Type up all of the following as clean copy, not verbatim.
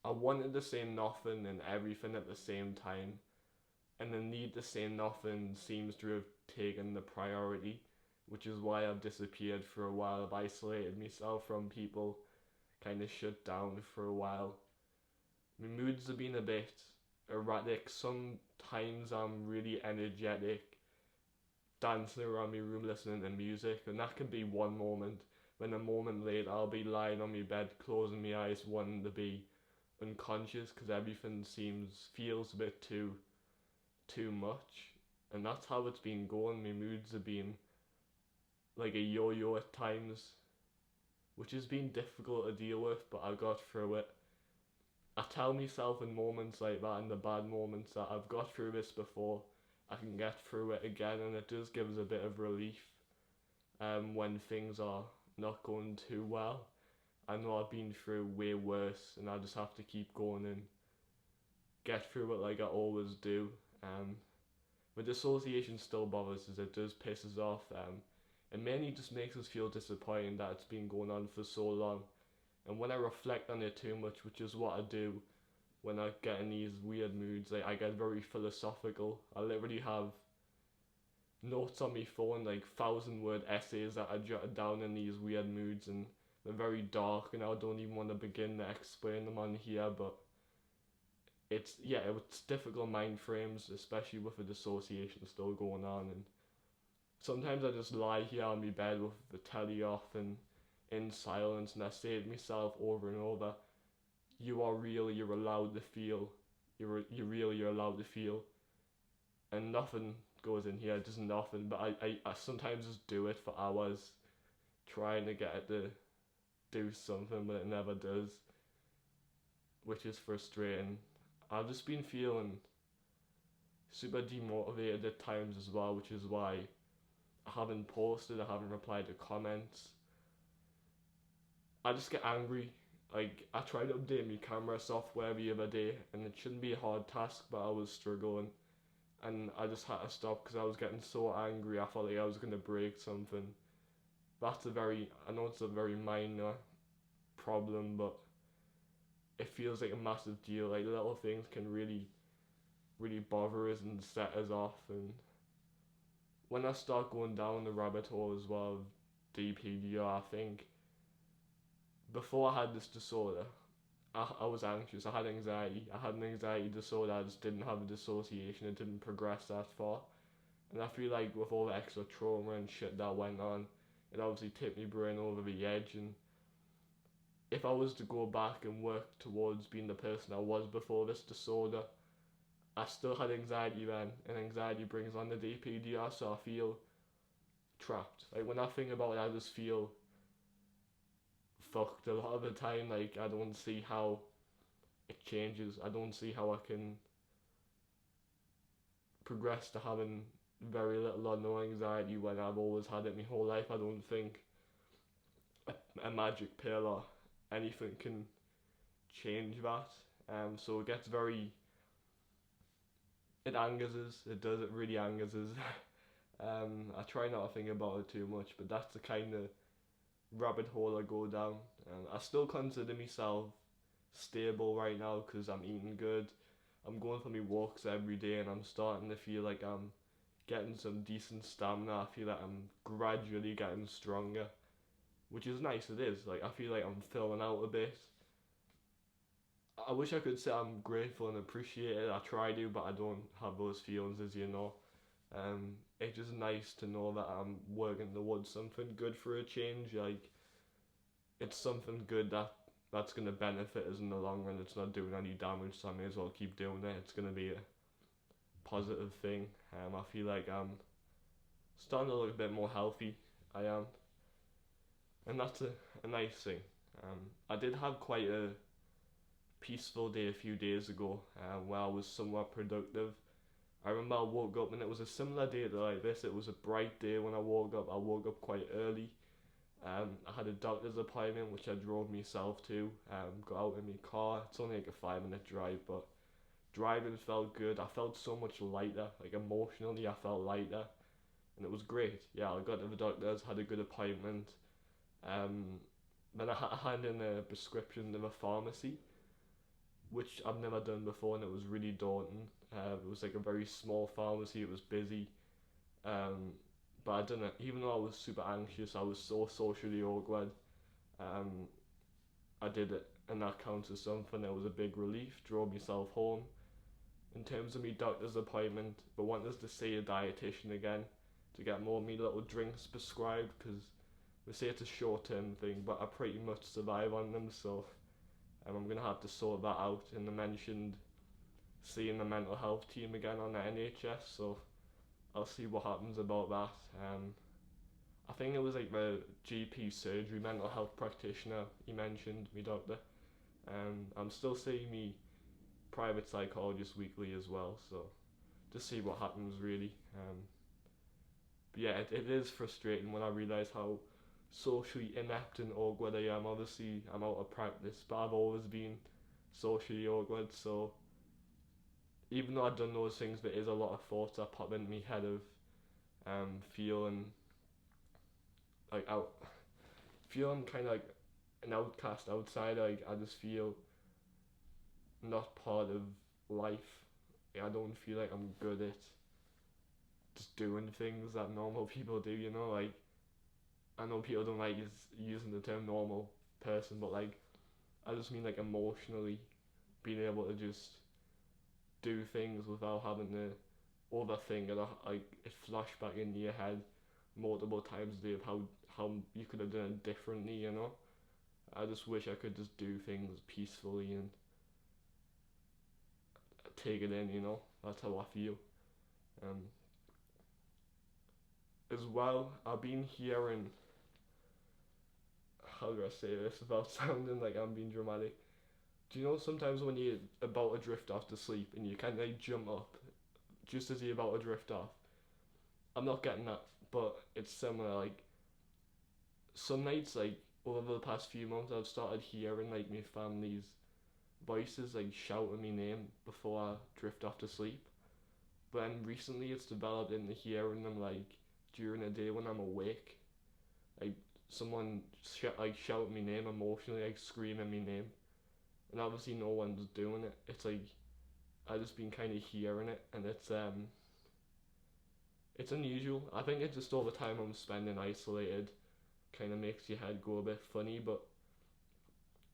I wanted to say nothing and everything at the same time, and the need to say nothing seems to have taken the priority, which is why I've disappeared for a while. I've isolated myself from people, kind of shut down for a while. My moods have been a bit erratic. Sometimes I'm really energetic, dancing around my room listening to music, and that can be one moment. Then a moment later, I'll be lying on my bed, closing my eyes, wanting to be unconscious because everything feels a bit too much, and that's how it's been going. My moods have been like a yo-yo at times, which has been difficult to deal with, but I got through it. I tell myself in moments like that, in the bad moments, that I've got through this before, I can get through it again, and it does give us a bit of relief when things are not going too well. I know I've been through way worse, and I just have to keep going and get through it like I always do. But dissociation still bothers us, it does piss us off. It mainly just makes us feel disappointed that it's been going on for so long. And when I reflect on it too much, which is what I do when I get in these weird moods, like I get very philosophical. I literally have notes on my phone, like 1,000-word essays that I jotted down in these weird moods, and they're very dark, and I don't even want to begin to explain them on here, but it's difficult mind frames, especially with the dissociation still going on. And sometimes I just lie here on my bed with the telly off and in silence, and I say to myself over and over, you are real, you're allowed to feel, you're real, you're allowed to feel. And nothing goes in here, just nothing. But I sometimes just do it for hours, trying to get it to do something, but it never does, which is frustrating. I've just been feeling super demotivated at times as well, which is why I haven't posted, I haven't replied to comments. I just get angry. Like, I tried to update my camera software the other day, and it shouldn't be a hard task, but I was struggling. And I just had to stop because I was getting so angry, I felt like I was going to break something. I know it's a very minor problem, but it feels like a massive deal. Like, little things can really, really bother us and set us off. And when I start going down the rabbit hole as well of dpdr, I think before I had this disorder, I was anxious, I had anxiety. I had an anxiety disorder, I just didn't have a dissociation, it didn't progress that far. And I feel like with all the extra trauma and shit that went on, it obviously tipped my brain over the edge. And if I was to go back and work towards being the person I was before this disorder, I still had anxiety then, and anxiety brings on the dpdr, so I feel trapped. Like, when I think about it, I just feel fucked a lot of the time. Like, I don't see how it changes. I don't see how I can progress to having very little or no anxiety when I've always had it my whole life. I don't think a magic pill or anything can change that. So it gets it angers us. It does. It really angers us. I try not to think about it too much, but that's the kind of rabbit hole I go down. I still consider myself stable right now because I'm eating good. I'm going for my walks every day, and I'm starting to feel like I'm getting some decent stamina. I feel like I'm gradually getting stronger, which is nice. It is. Like, I feel like I'm filling out a bit. I wish I could say I'm grateful and appreciate it. I try to, but I don't have those feelings, as you know. It's just nice to know that I'm working towards something good for a change. Like, it's something good that's going to benefit us in the long run. It's not doing any damage, so I may as well keep doing it. It's going to be a positive thing. I feel like I'm starting to look a bit more healthy. I am. And that's a nice thing. I did have quite a peaceful day a few days ago where I was somewhat productive. I remember I woke up and it was a similar day to like this. It was a bright day when I woke up. I woke up quite early. I had a doctor's appointment which I drove myself to. Got out in my car. It's only like a 5-minute drive, but driving felt good. I felt so much lighter. Like, emotionally, I felt lighter, and it was great. Yeah, I got to the doctor's, had a good appointment. Then I had to hand in a prescription to the pharmacy, which I've never done before, and it was really daunting. It was like a very small pharmacy. It was busy, um, but I didn't. Even though I was super anxious, I was so socially awkward. Um, I did it, and that counts as something. It was a big relief. Drove myself home. In terms of my doctor's appointment, but wanted to see a dietitian again to get more of me little drinks prescribed, because they say it's a short term thing, but I pretty much survive on them, so I'm gonna have to sort that out. And they mentioned seeing the mental health team again on the NHS, so I'll see what happens about that. I think it was like the GP surgery mental health practitioner he mentioned, me doctor. I'm still seeing me private psychologist weekly as well, so just see what happens really. But yeah, it is frustrating when I realise how socially inept and awkward I am. Obviously, I'm out of practice, but I've always been socially awkward, so even though I've done those things, there is a lot of thoughts that pop into my head of feeling like out, feeling kind of like an outcast outside. Like I just feel not part of life. I don't feel like I'm good at just doing things that normal people do. You know, like I know people don't like using the term normal person, but like I just mean like emotionally being able to just do things without having to overthink it. Like it flash back into your head multiple times a day of how you could have done it differently. You know, I just wish I could just do things peacefully and take it in. You know, that's how I feel. Um, as well, I've been hearing, how do I say this without sounding like I'm being dramatic? Do you know sometimes when you're about to drift off to sleep and you kind of like jump up just as you're about to drift off? I'm not getting that, but it's similar. Like some nights, like over the past few months, I've started hearing like my family's voices like shouting my name before I drift off to sleep. But then recently, it's developed into hearing them like during the day when I'm awake, like someone like shouting my name emotionally, like screaming my name, and obviously no one's doing it. It's like I just been kind of hearing it, and it's unusual. I think it's just all the time I'm spending isolated kind of makes your head go a bit funny, but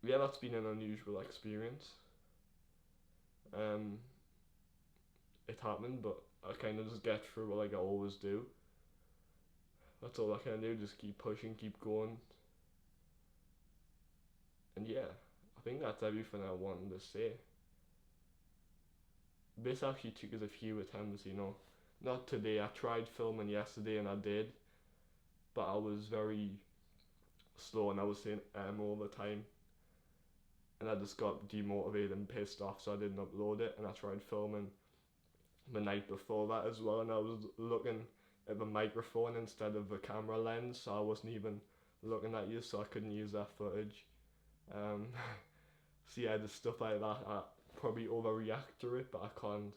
yeah, that's been an unusual experience. Um, it happened, but I kind of just get through it like I always do. That's all I can do. Just keep pushing, keep going, and yeah, I think that's everything I wanted to say. This actually took us a few attempts, you know. Not today. I tried filming yesterday and I did, but I was very slow and I was saying all the time, and I just got demotivated and pissed off, so I didn't upload it. And I tried filming the night before that as well, and I was looking at the microphone instead of the camera lens, so I wasn't even looking at you, so I couldn't use that footage. Um, so yeah, just stuff like that. I probably overreact to it, but I can't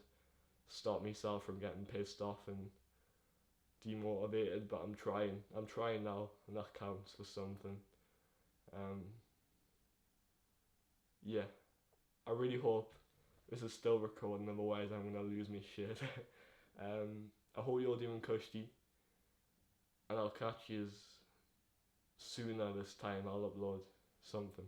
stop myself from getting pissed off and demotivated. But I'm trying. I'm trying now, and that counts for something. Um, yeah, I really hope this is still recording. Otherwise, I'm gonna lose my shit. I hope you're doing cushy, and I'll catch you sooner this time. I'll upload something.